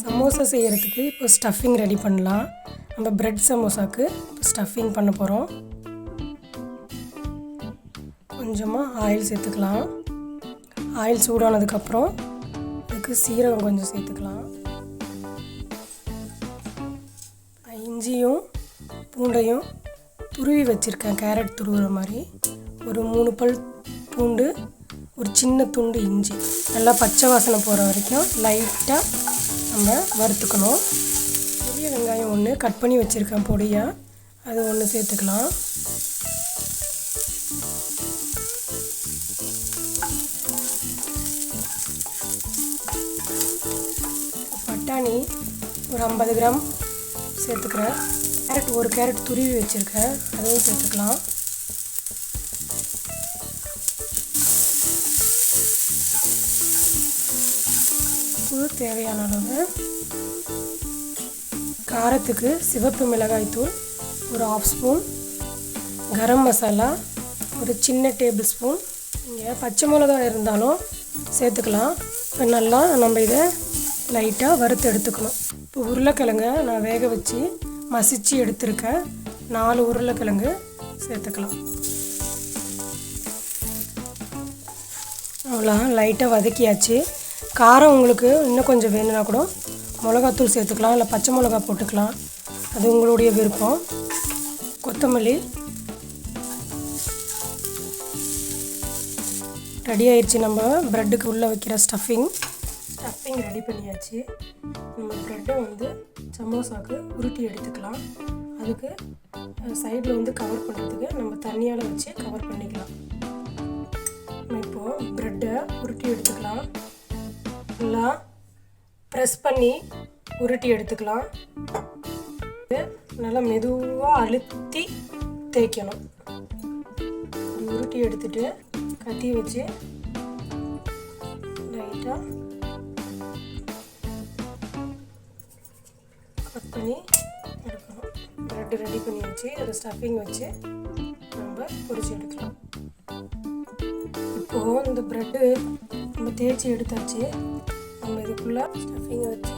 சமோசா செய்கிறதுக்கு இப்போ stuffing ready பண்ணலாம். நம்ம பிரெட் சமோசாவுக்கு ஸ்டஃபிங் பண்ண போகிறோம். கொஞ்சமாக ஆயில் சேர்த்துக்கலாம். ஆயில் சூடானதுக்கப்புறம் அதுக்கு சீரகம் கொஞ்சம் சேர்த்துக்கலாம். இஞ்சியும் பூண்டையும் துருவி வச்சுருக்கேன், கேரட் துருவுற மாதிரி. ஒரு 3 பல் பூண்டு, ஒரு சின்ன துண்டு இஞ்சி, நல்லா பச்சை வாசனை போகிற வரைக்கும் லைட்டாக நம்ம வறுத்துக்கணும். பெரிய வெங்காயம் ஒன்று கட் பண்ணி வச்சுருக்கேன் பொடியாக, அது ஒன்று சேர்த்துக்கலாம். பட்டாணி ஒரு 50 கிராம் சேர்த்துக்கிறேன். கேரட் ஒரு கேரட் துருவி வச்சுருக்கேன், அதுவும் சேர்த்துக்கலாம். உப்பு தேவையான அளவு. காரத்துக்கு சிவப்பு மிளகாய் தூள் ஒரு 1/2 ஸ்பூன், கரம் மசாலா ஒரு சின்ன டேபிள் ஸ்பூன். இங்கே பச்சை மிளகாய் இருந்தாலும் சேர்த்துக்கலாம். இப்போ நல்லா நம்ம இதை லைட்டாக வறுத்து எடுத்துக்கணும். இப்போ உருளைக்கிழங்க நான் வேக வச்சு மசிச்சு எடுத்துருக்கேன். 4 உருளைக்கிழங்கு சேர்த்துக்கலாம். அவ்வளோ லைட்டாக வதக்கியாச்சு. காரம் உங்களுக்கு இன்னும் கொஞ்சம் வேணும்னா கூட மிளகாத்தூள் சேர்த்துக்கலாம், இல்லை பச்சை மிளகா போட்டுக்கலாம், அது உங்களுடைய விருப்பம். கொத்தமல்லி ரெடி ஆயிடுச்சு. நம்ம ப்ரெட்டுக்கு உள்ளே வைக்கிற ஸ்டஃபிங் ரெடி பண்ணியாச்சு. நம்ம ப்ரெட்டை வந்து சமோசாவுக்கு உருட்டி எடுத்துக்கலாம். அதுக்கு சைடில் வந்து கவர் பண்ணுறதுக்கு நம்ம தண்ணியால் வச்சு கவர் பண்ணிக்கலாம். இப்போது ப்ரெட்டை உருட்டி எடுத்துக்கலாம். நல்லா ப்ரெஸ் பண்ணி உருட்டி எடுத்துக்கலாம். நல்லா மெதுவாக அழுத்தி தேய்க்கணும். உருட்டி எடுத்துட்டு கத்தி வச்சு லைட்டாக கட் பண்ணி எடுக்கணும். ப்ரெட்டு ரெடி பண்ணி வச்சு அதை ஸ்டஃபிங் வச்சு நம்ம பொரிச்சு எடுக்கலாம். இப்போது இந்த ப்ரெட்டு நம்ம தேய்ச்சி எடுத்தாச்சு. நம்ம இதுக்குள்ளே ஸ்டஃபிங்கை வச்சு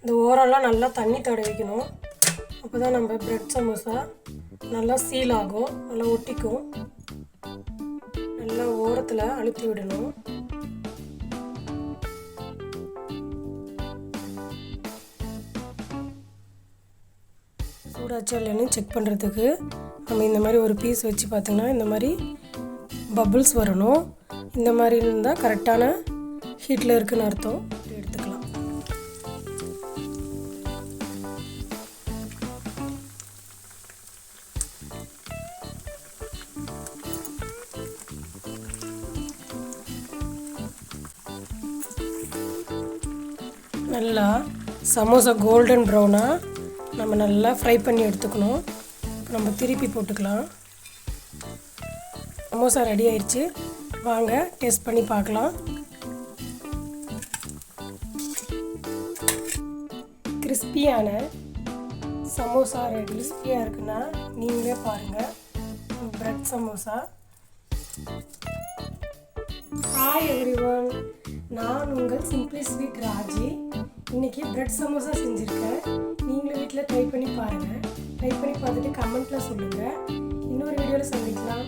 இந்த ஓரெல்லாம் நல்லா தண்ணி தடவிக்கணும். அப்போ தான் நம்ம ப்ரெட் சமோசா நல்லா சீல் ஆகும், நல்லா ஒட்டிக்கும். நல்லா ஓரத்தில் அழுத்தி விடணும். சூடாச்சா இல்லைன்னு செக் பண்ணுறதுக்கு நம்ம இந்த மாதிரி ஒரு பீஸ் வச்சு பார்த்திங்கன்னா இந்த மாதிரி பபிள்ஸ் வரணும். இந்த மாதிரி இருந்தால் கரெக்டான ஹீட்டில் இருக்குன்னு அர்த்தம். எடுத்துக்கலாம். நல்லா சமோசா கோல்டன் ப்ரௌனாக நம்ம நல்லா ஃப்ரை பண்ணி எடுத்துக்கணும். நம்ம திருப்பி போட்டுக்கலாம். சமோசா ரெடி ஆயிடுச்சு. வாங்க டேஸ்ட் பண்ணி பார்க்கலாம். கிறிஸ்பியான சமோசா ரெடி. கிறிஸ்பியாக இருக்குன்னா நீங்களே பாருங்கள். பிரெட் சமோசா. ஹாய் எவ்ரிவன், நான் உங்கள் சிம்பிளி ஸ்வீட் ராஜி. இன்றைக்கி பிரெட் சமோசா செஞ்சுருக்கேன். நீங்களும் வீட்டில் ட்ரை பண்ணி பாருங்கள். ட்ரை பண்ணி பார்த்துட்டு கமெண்ட்டில் சொல்லுங்கள். இன்னொரு வீடியோவில் சந்திக்கலாம்.